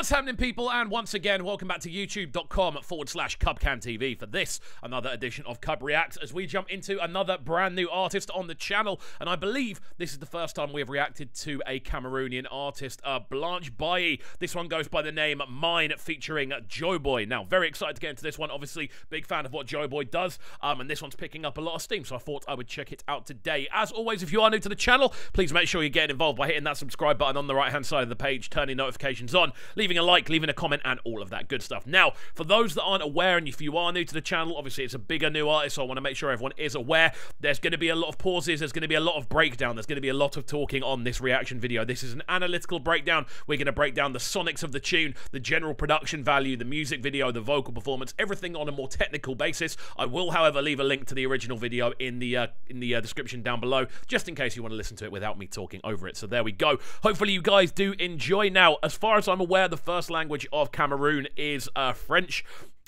What's happening, people? And once again, welcome back to youtube.com/CubCamTV for this, another edition of CubReacts, as we jump into another brand new artist on the channel. And I believe this is the first time we have reacted to a Cameroonian artist, Blanche Bailly. This one goes by the name Mine, featuring Joeboy. Now, very excited to get into this one. Obviously, big fan of what Joeboy does, and this one's picking up a lot of steam, so I thought I would check it out today. As always, if you are new to the channel, please make sure you're getting involved by hitting that subscribe button on the right-hand side of the page, turning notifications on, leaving a like, leaving a comment, and all of that good stuff. Now, for those that aren't aware, and if you are new to the channel, obviously it's a bigger new artist, so I want to make sure everyone is aware. There's going to be a lot of pauses, there's going to be a lot of breakdown, there's going to be a lot of talking on this reaction video. This is an analytical breakdown. We're going to break down the sonics of the tune, the general production value, the music video, the vocal performance, everything on a more technical basis. I will, however, leave a link to the original video in the description down below, just in case you want to listen to it without me talking over it. So there we go. Hopefully you guys do enjoy. Now, as far as I'm aware, the first language of Cameroon is French.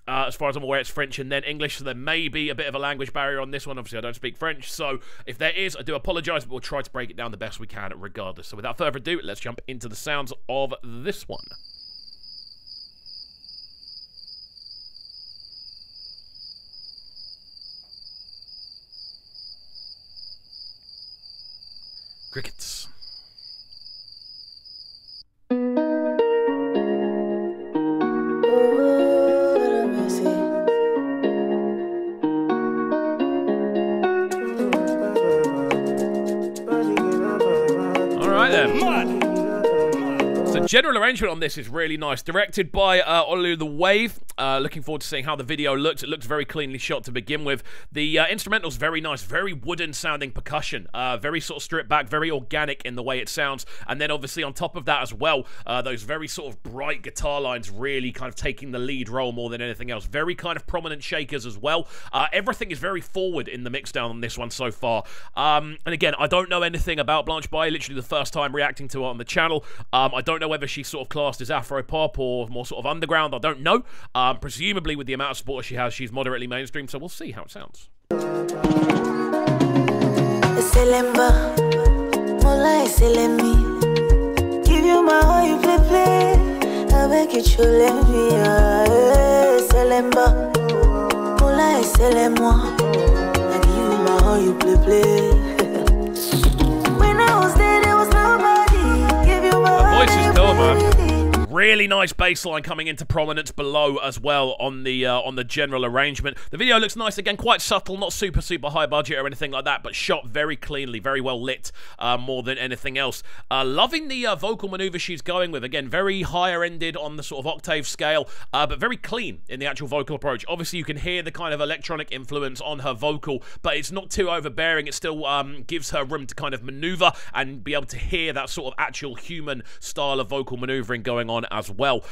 As far as I'm aware, it's French and then English, so there may be a bit of a language barrier on this one. Obviously, I don't speak French, so if there is, I do apologise, but we'll try to break it down the best we can regardless. So without further ado, let's jump into the sounds of this one. Crickets. So general arrangement on this is really nice. Directed by Olu the Wave. Looking forward to seeing how the video looks. It looks very cleanly shot to begin with. The instrumental's very nice, very wooden sounding percussion. Very sort of stripped back, very organic in the way it sounds. And then obviously on top of that as well, those very sort of bright guitar lines really kind of taking the lead role more than anything else. Very kind of prominent shakers as well. Everything is very forward in the mixdown on this one so far. And again, I don't know anything about Blanche Bailly. Literally the first time reacting to her on the channel. I don't know whether she's sort of classed as Afro-pop or more sort of underground. I don't know. Presumably with the amount of support she has, she's moderately mainstream, so we'll see how it sounds. Give you my heart, you play. I beg you to let me. I give you my heart, you play. When I was there, there was nobody. Give you my heart. The voice is cool, man. Really nice bass line coming into prominence below as well on the general arrangement. The video looks nice, again, quite subtle, not super high budget or anything like that, but shot very cleanly, very well lit, more than anything else. Loving the vocal maneuver she's going with. Again, very higher ended on the sort of octave scale, but very clean in the actual vocal approach. Obviously, you can hear the kind of electronic influence on her vocal, but it's not too overbearing. It still gives her room to kind of maneuver and be able to hear that sort of actual human style of vocal maneuvering going on as well.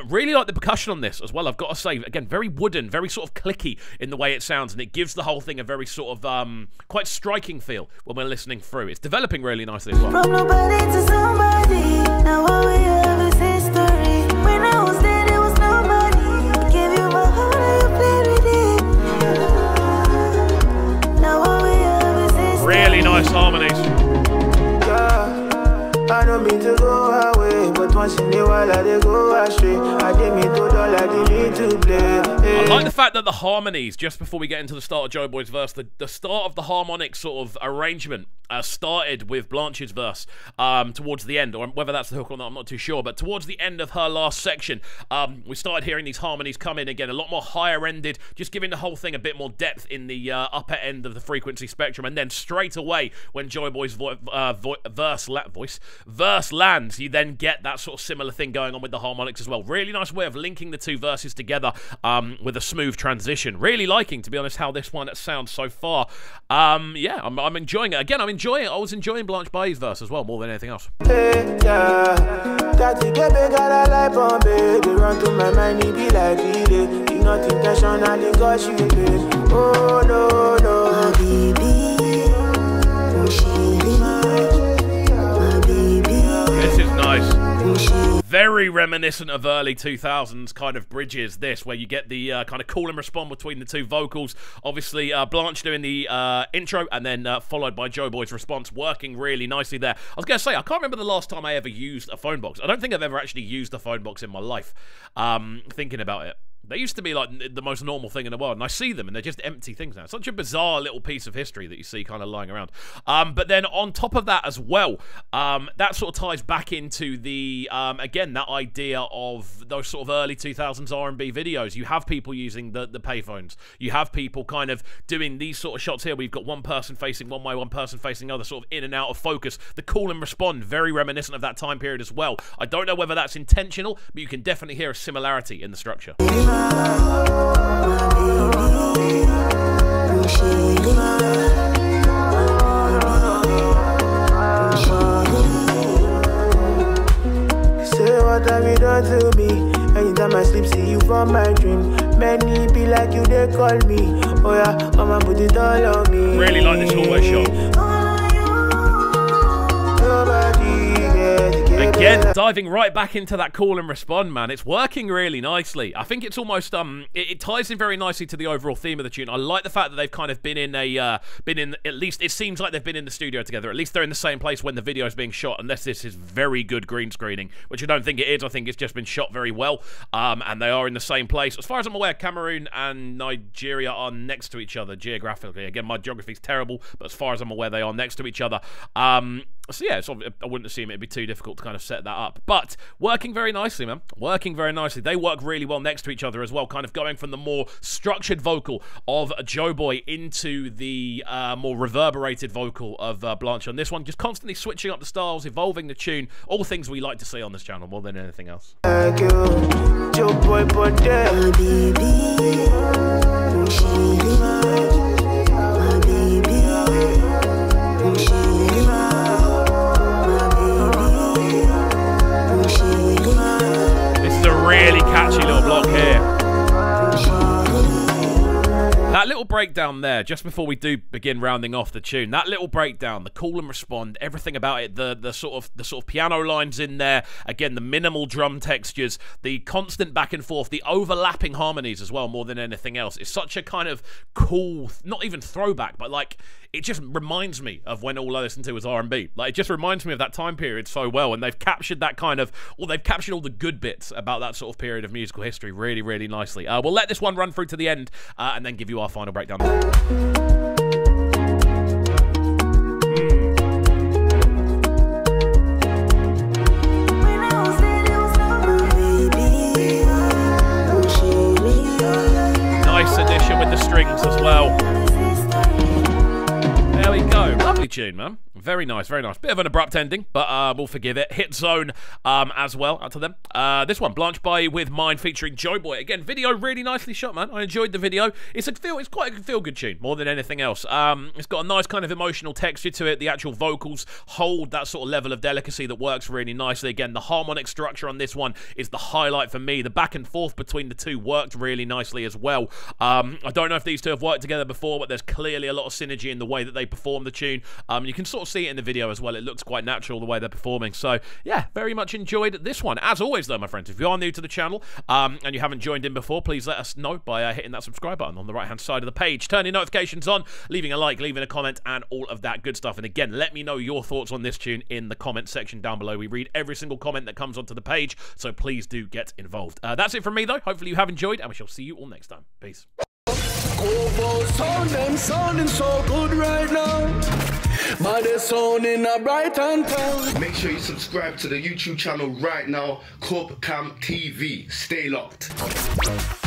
Really like the percussion on this as well, I've got to say. Again, very wooden, very sort of clicky in the way it sounds, and it gives the whole thing a very sort of quite striking feel when we're listening through. It's developing really nicely as well. From nobody to somebody, now all we have is history. When I was there, there was nobody. Give you my heart, you played with it. Now all we have is history. Really nice harmonies. I don't mean to go away, but once in a while I go astray. I didn't mean to dull, I didn't mean to play. I like the fact that the harmonies, just before we get into the start of Joeboy's verse, the start of the harmonic sort of arrangement started with Blanche's verse towards the end, or whether that's the hook or not, I'm not too sure, but towards the end of her last section, we started hearing these harmonies come in again, a lot more higher ended, just giving the whole thing a bit more depth in the upper end of the frequency spectrum, and then straight away, when Joeboy's verse lands, you then get that sort of similar thing going on with the harmonics as well. Really nice way of linking the two verses together with a smooth transition. Really liking, to be honest, how this one sounds so far. Yeah, I'm enjoying it. Again, I was enjoying Blanche Bailly's verse as well, more than anything else. Hey, yeah. That you get big, got a life on, baby. Run to my mind, it be like it. You not intentionally, cause you did. Oh, no, no. My baby, oh, chérie. My baby. This is nice. Oh, chérie. Very very reminiscent of early 2000s kind of bridges, this, where you get the kind of call and respond between the two vocals. Obviously, Blanche doing the intro, and then followed by Joeboy's response, working really nicely there. I was going to say, I can't remember the last time I ever used a phone box. I don't think I've ever actually used a phone box in my life, thinking about it. They used to be like the most normal thing in the world, and I see them and they're just empty things now. Such a bizarre little piece of history that you see kind of lying around. But then on top of that as well, that sort of ties back into the, again, that idea of those sort of early 2000s R&B videos. You have people using the payphones. You have people kind of doing these sort of shots here. We've got one person facing one way, one person facing the other, sort of in and out of focus. The call and respond, very reminiscent of that time period as well. I don't know whether that's intentional, but you can definitely hear a similarity in the structure. Say what have you done to me? Anytime I sleep, see you from my dream. Many be like you, they call me. Oh yeah, mama put it all on me. Really like this hallway shot. Again, diving right back into that call and respond, man. It's working really nicely. I think it's almost, it ties in very nicely to the overall theme of the tune. I like the fact that they've kind of been in at least, it seems like they've been in the studio together. At least they're in the same place when the video is being shot, unless this is very good green screening, which I don't think it is. I think it's just been shot very well, and they are in the same place. As far as I'm aware, Cameroon and Nigeria are next to each other geographically. Again, my geography's terrible, but as far as I'm aware, they are next to each other. So yeah, I wouldn't assume it'd be too difficult to kind of set that up. But working very nicely, man. Working very nicely. They work really well next to each other as well, kind of going from the more structured vocal of Joeboy into the more reverberated vocal of Blanche on this one. Just constantly switching up the styles, evolving the tune. All things we like to see on this channel more than anything else. Really catchy little block here. That little breakdown there, just before we do begin rounding off the tune, that little breakdown, the call and respond, everything about it, the sort of piano lines in there, again, the minimal drum textures, the constant back and forth, the overlapping harmonies as well, more than anything else. It's such a kind of cool, not even throwback, but like, it just reminds me of when all I listened to was R&B. Like, it just reminds me of that time period so well, and they've captured that kind of, well, they've captured all the good bits about that sort of period of musical history really, really nicely. We'll let this one run through to the end, and then give you our final breakdown. Nice addition with the strings as well. There we go. Lovely tune, man. Very nice, very nice. Bit of an abrupt ending, but we'll forgive it. Hit Zone as well, out to them. This one, Blanche Bailly with Mine featuring Joeboy. Again, video really nicely shot, man. I enjoyed the video. It's quite a feel-good tune, more than anything else. It's got a nice kind of emotional texture to it. The actual vocals hold that sort of level of delicacy that works really nicely. Again, the harmonic structure on this one is the highlight for me. The back and forth between the two worked really nicely as well. I don't know if these two have worked together before, but there's clearly a lot of synergy in the way that they perform the tune. You can sort of see it in the video as well. It looks quite natural the way they're performing. So yeah, very much enjoyed this one. As always though, my friends, if you are new to the channel and you haven't joined in before, please let us know by hitting that subscribe button on the right hand side of the page, turning notifications on, leaving a like, leaving a comment, and all of that good stuff. And again, let me know your thoughts on this tune in the comment section down below. We read every single comment that comes onto the page, so please do get involved. That's it from me though. Hopefully you have enjoyed, and we shall see you all next time. Peace. Sounding so good right now. But they're sounding a bright and town. Make sure you subscribe to the YouTube channel right now, CubCamTV. Stay locked.